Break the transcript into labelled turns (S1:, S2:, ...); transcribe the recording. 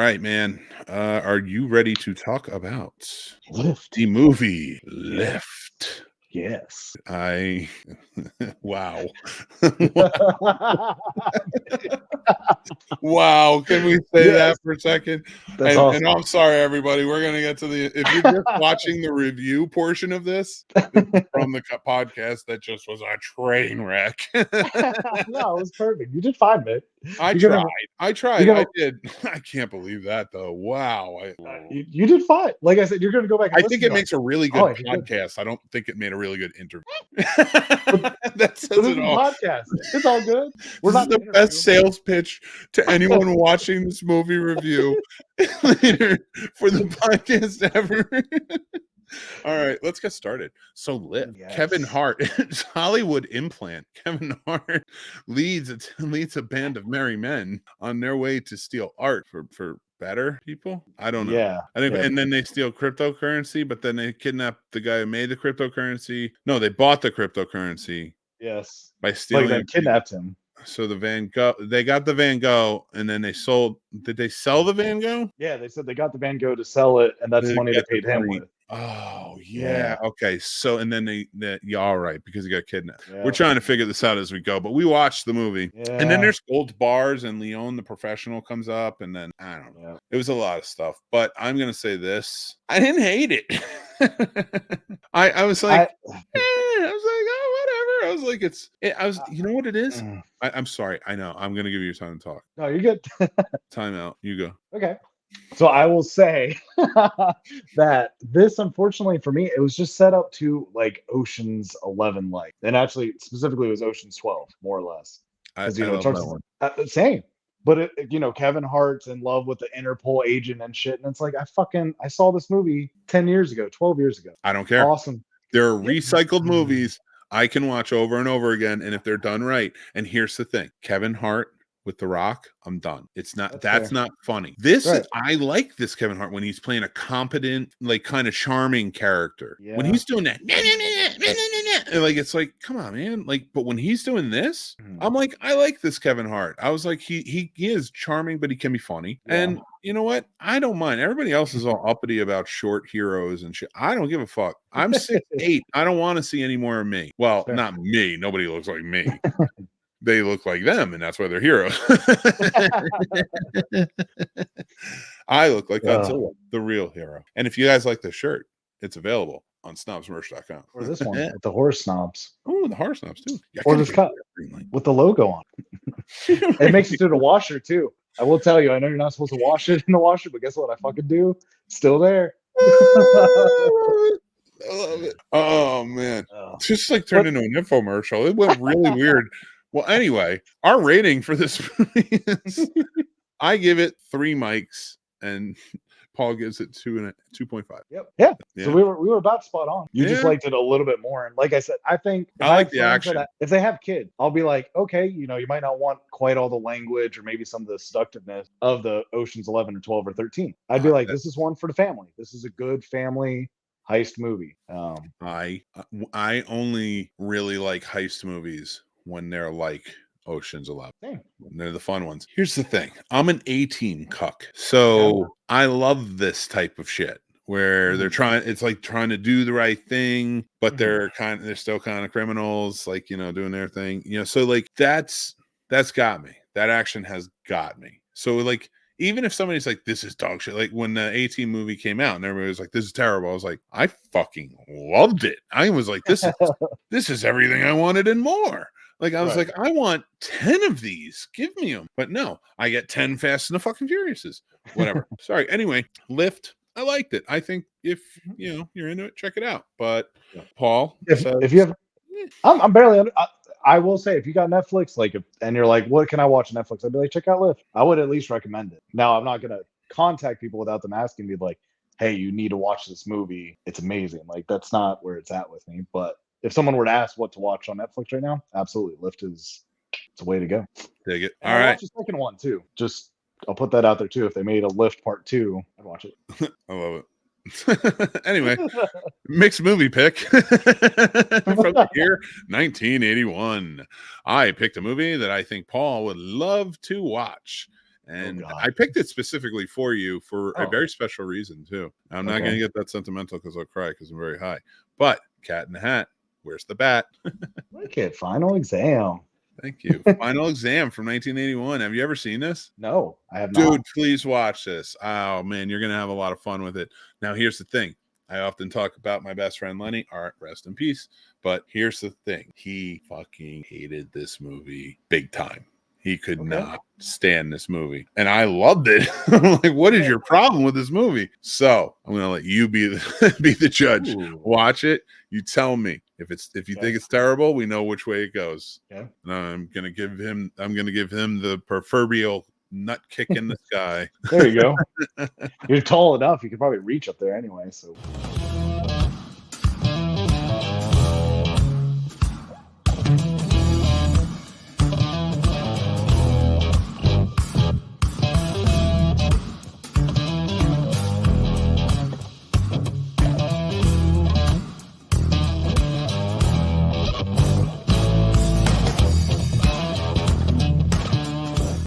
S1: right, man. Are you ready to talk about
S2: Lift.
S1: the movie Lift?
S2: Yes.
S1: Wow. Wow. Can we say that for a second?
S2: That's
S1: And
S2: awesome.
S1: I'm sorry, everybody. We're going to get to if you're just watching the review portion of this from the podcast, that just was a train wreck.
S2: No, it was perfect. You did fine, man.
S1: I tried. I did. I can't believe that, though. Wow.
S2: You did fine. Like I said, you're going to go back and
S1: I
S2: listen
S1: think it makes a really good podcast. I don't think it made a really good interview. That says it all.
S2: Podcast. It's all good.
S1: We're not the best sales pitch to anyone watching this movie review later for the podcast ever. All right, let's get started. So Lift. Yes. Kevin Hart, it's Hollywood implant. Kevin Hart leads a band of merry men on their way to steal art for better people. I don't know.
S2: Yeah.
S1: I think, and then they steal cryptocurrency, but then they kidnap the guy who made the cryptocurrency. No, they bought the cryptocurrency.
S2: Yes.
S1: By stealing.
S2: Like they kidnapped him.
S1: So the Van Gogh, they got the Van Gogh, and then they sold. Did they sell the Van Gogh?
S2: Yeah, they said they got the Van Gogh to sell it, and that's money they paid him with.
S1: Oh yeah. Okay. So and then yeah, all right, because he got kidnapped. Yeah. We're trying to figure this out as we go, but we watched the movie, and then there's gold bars, and Leon the professional comes up, and then I don't know. It was a lot of stuff, but I'm gonna say this: I didn't hate it. I was like, oh, whatever. I was like, you know what it is? I'm sorry. I know. I'm gonna give you time to talk.
S2: No, you're good.
S1: Time out. You go.
S2: Okay. So I will say that this, unfortunately for me, it was just set up to like Ocean's 11, like, and actually specifically it was Ocean's 12, more or less. Because same, but Kevin Hart's in love with the Interpol agent and shit, and it's like I saw this movie 10 years ago, 12 years ago.
S1: I don't care.
S2: Awesome.
S1: There are recycled movies I can watch over and over again, and if they're done right. And here's the thing: Kevin Hart with The Rock, I'm done. It's not that's not funny. I like this Kevin Hart when he's playing a competent, like kind of charming character. Yeah. When he's doing that, and like it's like, come on, man. Like, but when he's doing this, I'm like, I like this Kevin Hart. I was like, he is charming, but he can be funny. Yeah. And you know what? I don't mind. Everybody else is all uppity about short heroes and shit. I don't give a fuck. I'm 6'8". I don't want to see any more of me. Well, not me. Nobody looks like me. They look like them, and that's why they're heroes. I look like Godzilla, the real hero. And if you guys like the shirt, it's available on snobsmerch.com.
S2: Or this one with the horse snobs.
S1: Oh, the horse snobs too.
S2: Yeah, or this cut with the logo on. It makes it through the washer too. I will tell you, I know you're not supposed to wash it in the washer, but guess what? I fucking do. Still there.
S1: I love it. Oh man. It's just like turned into an infomercial. It went really weird. Well, anyway, our rating for this movie is I give it 3 mics, and Paul gives it 2.5.
S2: Yep. Yeah. So we were about spot on. You just liked it a little bit more. And like I said, I think
S1: I like the action.
S2: If they have kids, I'll be like, okay, you might not want quite all the language or maybe some of the seductiveness of the Ocean's 11 or 12 or 13. I'd be like, this is one for the family. This is a good family heist movie.
S1: I only really like heist movies when they're like Ocean's 11. They're the fun ones. Here's the thing. I'm an A-team cuck. So I love this type of shit where they're trying to do the right thing, but they're still kind of criminals, like, doing their thing. So like that's got me. That action has got me. So like, even if somebody's like, this is dog shit, like when the A-Team movie came out and everybody was like, this is terrible, I was like, I fucking loved it. I was like, this is everything I wanted and more. Like, I was like, I want 10 of these. Give me them. But no, I get 10 Fast and the fucking Furiouses. Whatever. Sorry. Anyway, Lift. I liked it. I think if, you're into it, check it out. But Paul,
S2: if you have, I'm barely, I will say, if you got Netflix, and you're like, what can I watch on Netflix? I'd be like, check out Lift. I would at least recommend it. Now, I'm not going to contact people without them asking me, like, hey, you need to watch this movie. It's amazing. Like, that's not where it's at with me. But if someone were to ask what to watch on Netflix right now, absolutely, Lift it's a way to go.
S1: Dig it.
S2: And All right. Watch the second one too. I'll put that out there too. If they made a Lift Part 2, I'd watch it.
S1: I love it. Anyway, mixed movie pick from the year 1981. I picked a movie that I think Paul would love to watch, And I picked it specifically for you for a very special reason too. I'm not going to get that sentimental because I'll cry because I'm very high. But Cat in the Hat, where's the bat?
S2: Wicked. Final Exam.
S1: Thank you. Final Exam from 1981. Have you ever seen this?
S2: No, I have not.
S1: Dude, please watch this. Oh man, you're going to have a lot of fun with it. Now, here's the thing. I often talk about my best friend Lenny, Hart, rest in peace. But here's the thing. He fucking hated this movie big time. He could not stand this movie. And I loved it. I'm like, what is your problem with this movie? So I'm going to let you be the judge. Ooh. Watch it. You tell me if you think it's terrible, we know which way it goes. Yeah. And I'm going to give him the proverbial nut kick in the sky.
S2: There you go. You're tall enough. You could probably reach up there anyway. So